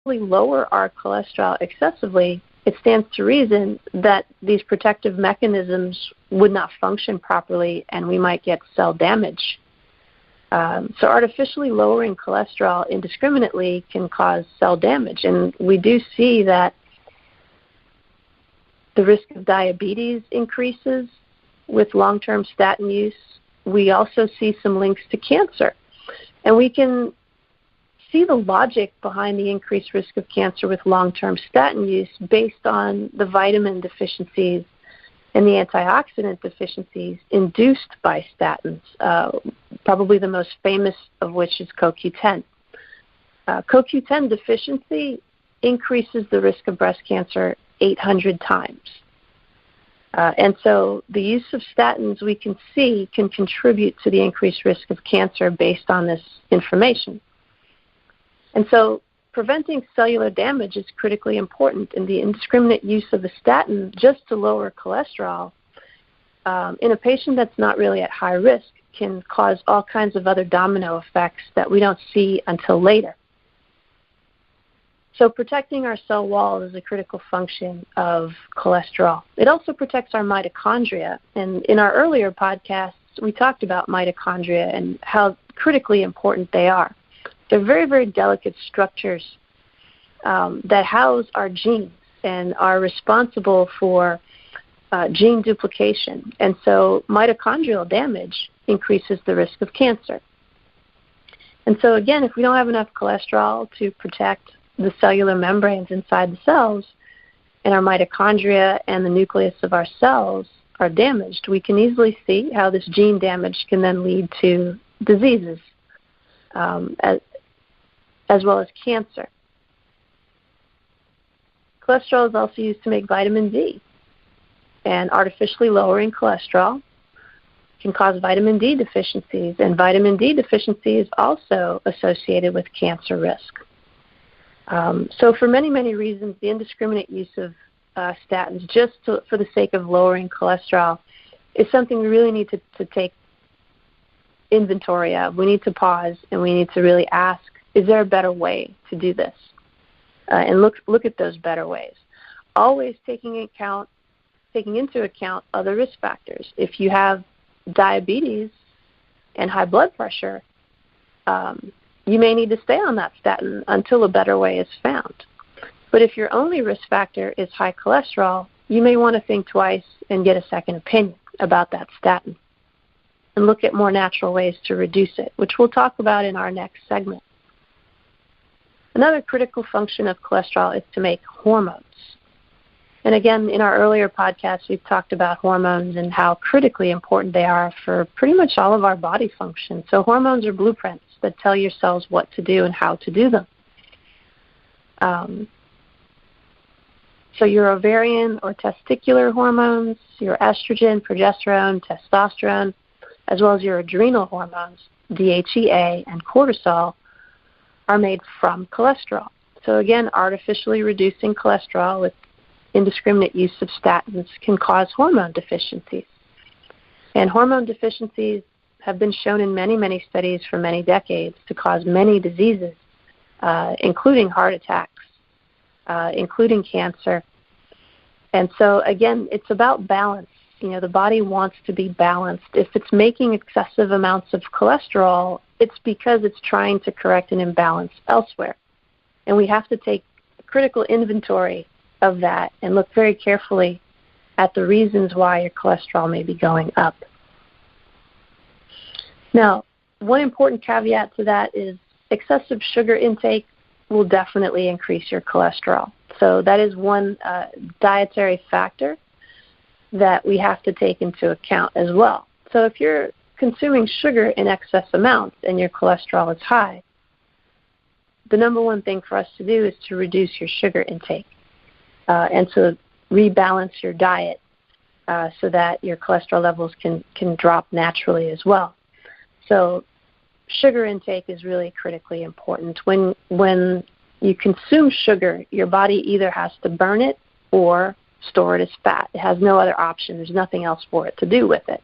lower our cholesterol excessively, it stands to reason that these protective mechanisms would not function properly and we might get cell damage. So artificially lowering cholesterol indiscriminately can cause cell damage. And we do see that the risk of diabetes increases with long-term statin use. We also see some links to cancer. And we can see the logic behind the increased risk of cancer with long-term statin use based on the vitamin deficiencies and the antioxidant deficiencies induced by statins, probably the most famous of which is CoQ10. CoQ10 deficiency increases the risk of breast cancer 800 times. And so the use of statins, we can see, can contribute to the increased risk of cancer based on this information. And so preventing cellular damage is critically important, and the indiscriminate use of a statin just to lower cholesterol in a patient that's not really at high risk can cause all kinds of other domino effects that we don't see until later. So protecting our cell wall is a critical function of cholesterol. It also protects our mitochondria, and in our earlier podcasts, we talked about mitochondria and how critically important they are. They're very, very delicate structures that house our genes and are responsible for gene duplication. And so mitochondrial damage increases the risk of cancer. And so again, if we don't have enough cholesterol to protect the cellular membranes inside the cells, and our mitochondria and the nucleus of our cells are damaged, we can easily see how this gene damage can then lead to diseases, as well as cancer. Cholesterol is also used to make vitamin D, and artificially lowering cholesterol can cause vitamin D deficiencies, and vitamin D deficiency is also associated with cancer risk. So for many, many reasons, the indiscriminate use of statins just for the sake of lowering cholesterol is something we really need to take inventory of. We need to pause and we need to really ask, is there a better way to do this? And look at those better ways. Always taking into account other risk factors. If you have diabetes and high blood pressure, you may need to stay on that statin until a better way is found. But if your only risk factor is high cholesterol, you may want to think twice and get a second opinion about that statin and look at more natural ways to reduce it, which we'll talk about in our next segment. Another critical function of cholesterol is to make hormones. And again, in our earlier podcasts, we've talked about hormones and how critically important they are for pretty much all of our body function. So hormones are blueprints that tell your cells what to do and how to do them. So your ovarian or testicular hormones, your estrogen, progesterone, testosterone, as well as your adrenal hormones, DHEA and cortisol, are made from cholesterol. So again, artificially reducing cholesterol with indiscriminate use of statins can cause hormone deficiencies. And hormone deficiencies have been shown in many, many studies for many decades to cause many diseases, including heart attacks, including cancer. And so again, it's about balance. You know, the body wants to be balanced. If it's making excessive amounts of cholesterol, it's because it's trying to correct an imbalance elsewhere. And we have to take critical inventory of that and look very carefully at the reasons why your cholesterol may be going up. Now, one important caveat to that is excessive sugar intake will definitely increase your cholesterol. So that is one dietary factor that we have to take into account as well. So if you're consuming sugar in excess amounts and your cholesterol is high, the number one thing for us to do is to reduce your sugar intake and to rebalance your diet so that your cholesterol levels can drop naturally as well. So sugar intake is really critically important. When you consume sugar, your body either has to burn it or store it as fat. It has no other option. There's nothing else for it to do with it.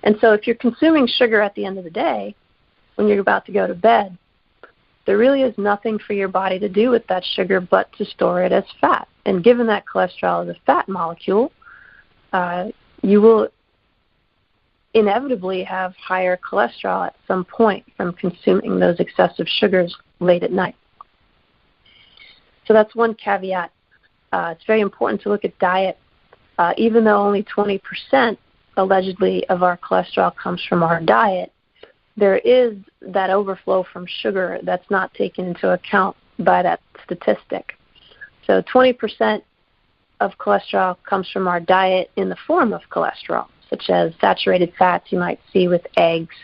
And so if you're consuming sugar at the end of the day, when you're about to go to bed, there really is nothing for your body to do with that sugar but to store it as fat. And given that cholesterol is a fat molecule, you will inevitably have higher cholesterol at some point from consuming those excessive sugars late at night. So that's one caveat. It's very important to look at diet. Even though only 20% allegedly of our cholesterol comes from our diet, there is that overflow from sugar that's not taken into account by that statistic. So 20% of cholesterol comes from our diet in the form of cholesterol, such as saturated fats you might see with eggs.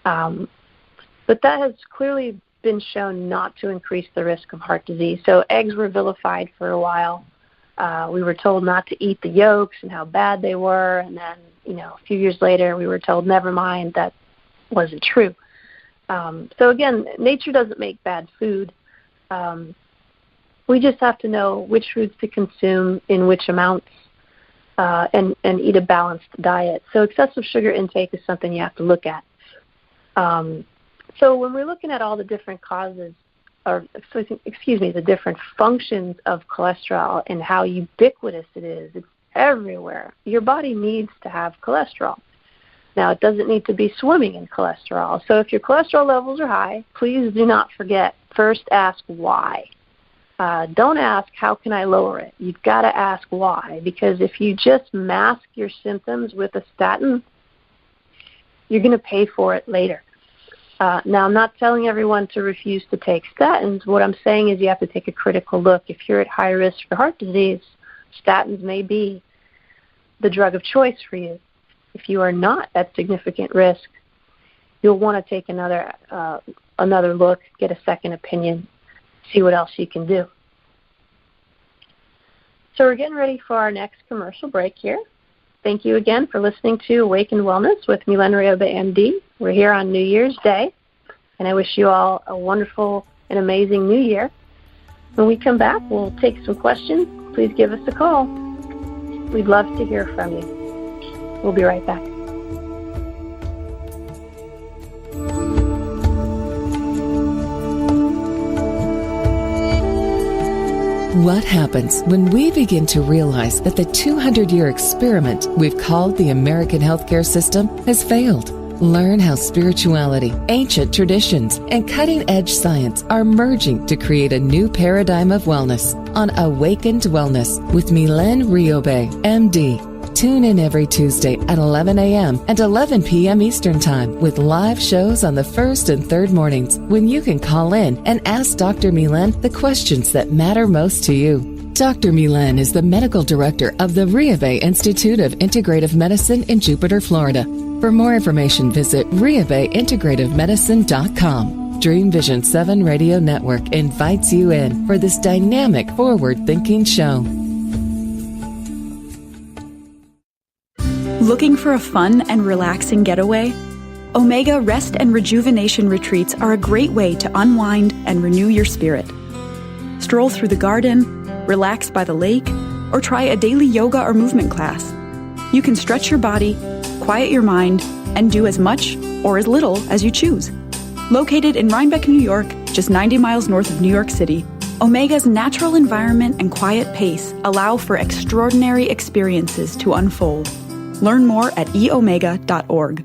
But that has clearly been shown not to increase the risk of heart disease. So eggs were vilified for a while. We were told not to eat the yolks and how bad they were, and then, a few years later we were told, never mind, that wasn't true. So again, nature doesn't make bad food. We just have to know which foods to consume in which amounts and eat a balanced diet. So excessive sugar intake is something you have to look at. So when we're looking at all the different causes, the different functions of cholesterol and how ubiquitous it is, it's everywhere. Your body needs to have cholesterol. Now, it doesn't need to be swimming in cholesterol. So if your cholesterol levels are high, please do not forget, first ask why. Don't ask, how can I lower it? You've got to ask why, because if you just mask your symptoms with a statin, you're going to pay for it later. Now, I'm not telling everyone to refuse to take statins. What I'm saying is you have to take a critical look. If you're at high risk for heart disease, statins may be the drug of choice for you. If you are not at significant risk, you'll want to take another look, get a second opinion, see what else you can do. So we're getting ready for our next commercial break here. Thank you again for listening to Awaken Wellness with Milen Rioba, MD. We're here on New Year's Day, and I wish you all a wonderful and amazing New Year. When we come back, we'll take some questions. Please give us a call. We'd love to hear from you. We'll be right back. What happens when we begin to realize that the 200-year experiment we've called the American healthcare system has failed? Learn how spirituality, ancient traditions, and cutting-edge science are merging to create a new paradigm of wellness on Awakened Wellness with Milen Rioba, MD. Tune in every Tuesday at 11 a.m. and 11 p.m. Eastern Time with live shows on the first and third mornings when you can call in and ask Dr. Milen the questions that matter most to you. Dr. Milen is the medical director of the Rioba Institute of Integrative Medicine in Jupiter, Florida. For more information, visit riobaintegrativemedicine.com. Dream Vision 7 Radio Network invites you in for this dynamic, forward-thinking show. Looking for a fun and relaxing getaway? Omega Rest and Rejuvenation Retreats are a great way to unwind and renew your spirit. Stroll through the garden, relax by the lake, or try a daily yoga or movement class. You can stretch your body, quiet your mind, and do as much or as little as you choose. Located in Rhinebeck, New York, just 90 miles north of New York City, Omega's natural environment and quiet pace allow for extraordinary experiences to unfold. Learn more at eomega.org.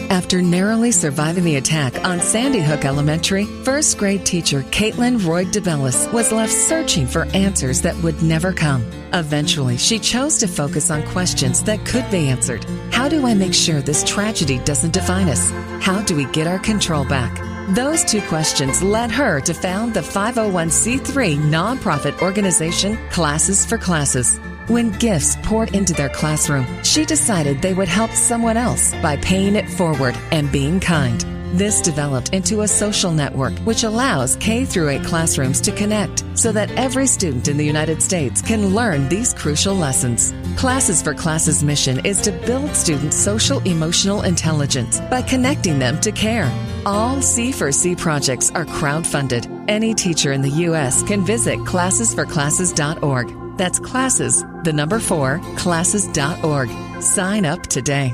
After narrowly surviving the attack on Sandy Hook Elementary, first grade teacher Caitlin Roy DeBellis was left searching for answers that would never come. Eventually, she chose to focus on questions that could be answered. How do I make sure this tragedy doesn't define us? How do we get our control back? Those two questions led her to found the 501c3 nonprofit organization Classes for Classes. When gifts poured into their classroom, she decided they would help someone else by paying it forward and being kind. This developed into a social network which allows K-8 classrooms to connect so that every student in the United States can learn these crucial lessons. Classes for Classes' mission is to build students' social-emotional intelligence by connecting them to care. All C4C projects are crowd-funded. Any teacher in the U.S. can visit classesforclasses.org. That's classes, 4, classes.org. Sign up today.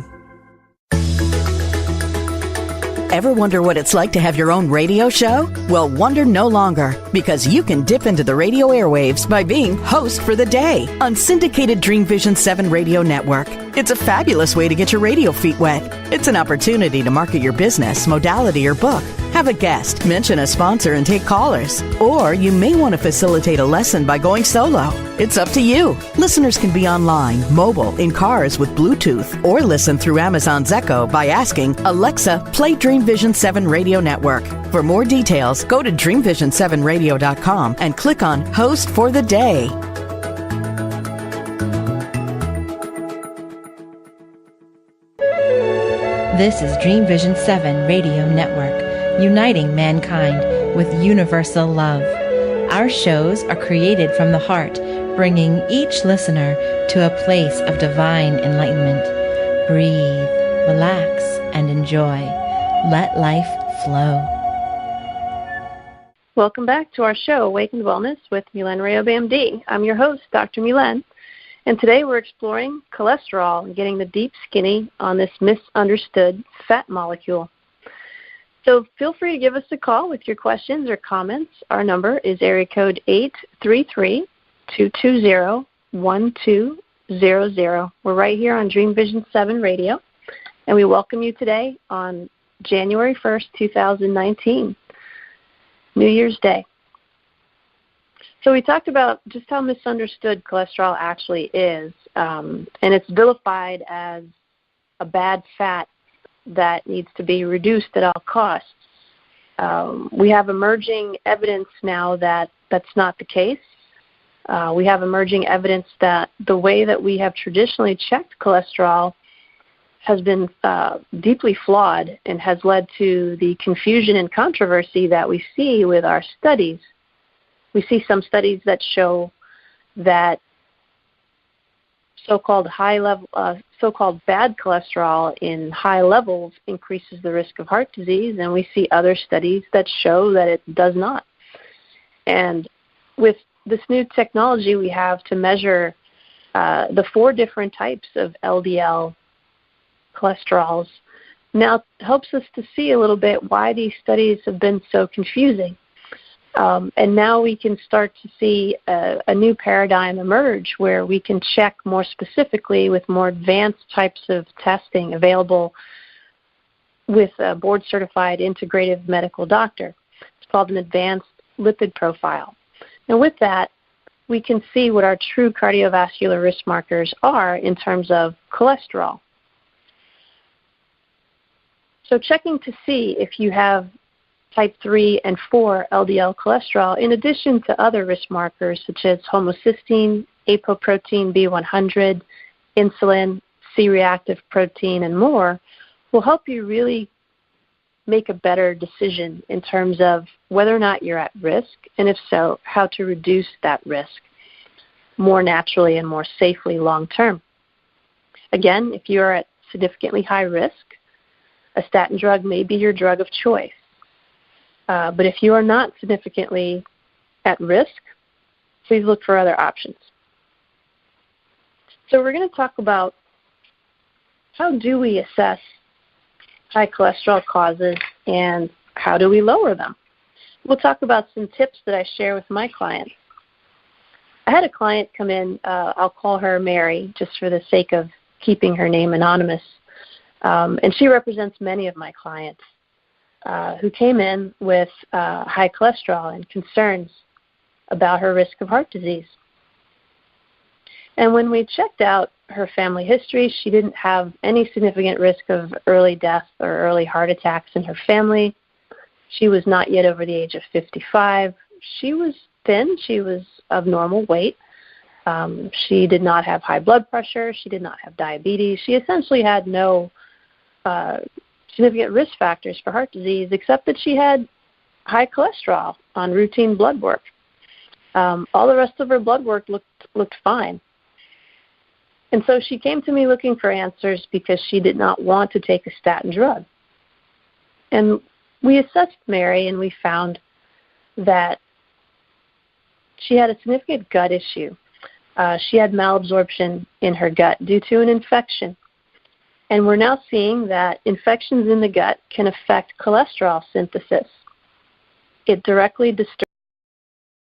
Ever wonder what it's like to have your own radio show? Well, wonder no longer, because you can dip into the radio airwaves by being host for the day on syndicated Dream Vision 7 Radio Network. It's a fabulous way to get your radio feet wet. It's an opportunity to market your business, modality, or book. Have a guest, mention a sponsor, and take callers. Or you may want to facilitate a lesson by going solo. It's up to you. Listeners can be online, mobile, in cars with Bluetooth, or listen through Amazon's Echo by asking, Alexa, play Dream Vision 7 Radio Network. For more details, go to dreamvision7radio.com and click on Host for the Day. This is Dream Vision 7 Radio Network, uniting mankind with universal love. Our shows are created from the heart, bringing each listener to a place of divine enlightenment. Breathe, relax, and enjoy. Let life flow. Welcome back to our show, Awakened Wellness with Milen Rayub, MD. I'm your host, Dr. Milen, and today we're exploring cholesterol and getting the deep skinny on this misunderstood fat molecule. So feel free to give us a call with your questions or comments. Our number is area code 833-220-1200. We're right here on Dream Vision 7 Radio, and we welcome you today on January 1st, 2019, New Year's Day. So we talked about just how misunderstood cholesterol actually is, and it's vilified as a bad fat that needs to be reduced at all costs. We have emerging evidence now that that's not the case. We have emerging evidence that the way that we have traditionally checked cholesterol has been deeply flawed and has led to the confusion and controversy that we see with our studies. We see some studies that show that so-called so-called bad cholesterol in high levels increases the risk of heart disease, and we see other studies that show that it does not. And with this new technology we have to measure the 4 different types of LDL cholesterols, now helps us to see a little bit why these studies have been so confusing. And now we can start to see a new paradigm emerge where we can check more specifically with more advanced types of testing available with a board-certified integrative medical doctor. It's called an advanced lipid profile. And with that, we can see what our true cardiovascular risk markers are in terms of cholesterol. So checking to see if you have type 3 and 4 LDL cholesterol, in addition to other risk markers such as homocysteine, apoprotein B100, insulin, C-reactive protein, and more, will help you really make a better decision in terms of whether or not you're at risk, and if so, how to reduce that risk more naturally and more safely long term. Again, if you're at significantly high risk, a statin drug may be your drug of choice. But if you are not significantly at risk, please look for other options. So we're going to talk about how do we assess high cholesterol causes and how do we lower them. We'll talk about some tips that I share with my clients. I had a client come in, I'll call her Mary just for the sake of keeping her name anonymous, and she represents many of my clients. Who came in with high cholesterol and concerns about her risk of heart disease. And when we checked out her family history, she didn't have any significant risk of early death or early heart attacks in her family. She was not yet over the age of 55. She was thin. She was of normal weight. She did not have high blood pressure. She did not have diabetes. She essentially had no significant risk factors for heart disease, except that she had high cholesterol on routine blood work. All the rest of her blood work looked fine. And so she came to me looking for answers because she did not want to take a statin drug. And we assessed Mary, and we found that she had a significant gut issue. She had malabsorption in her gut due to an infection. And we're now seeing that infections in the gut can affect cholesterol synthesis. It directly disturbs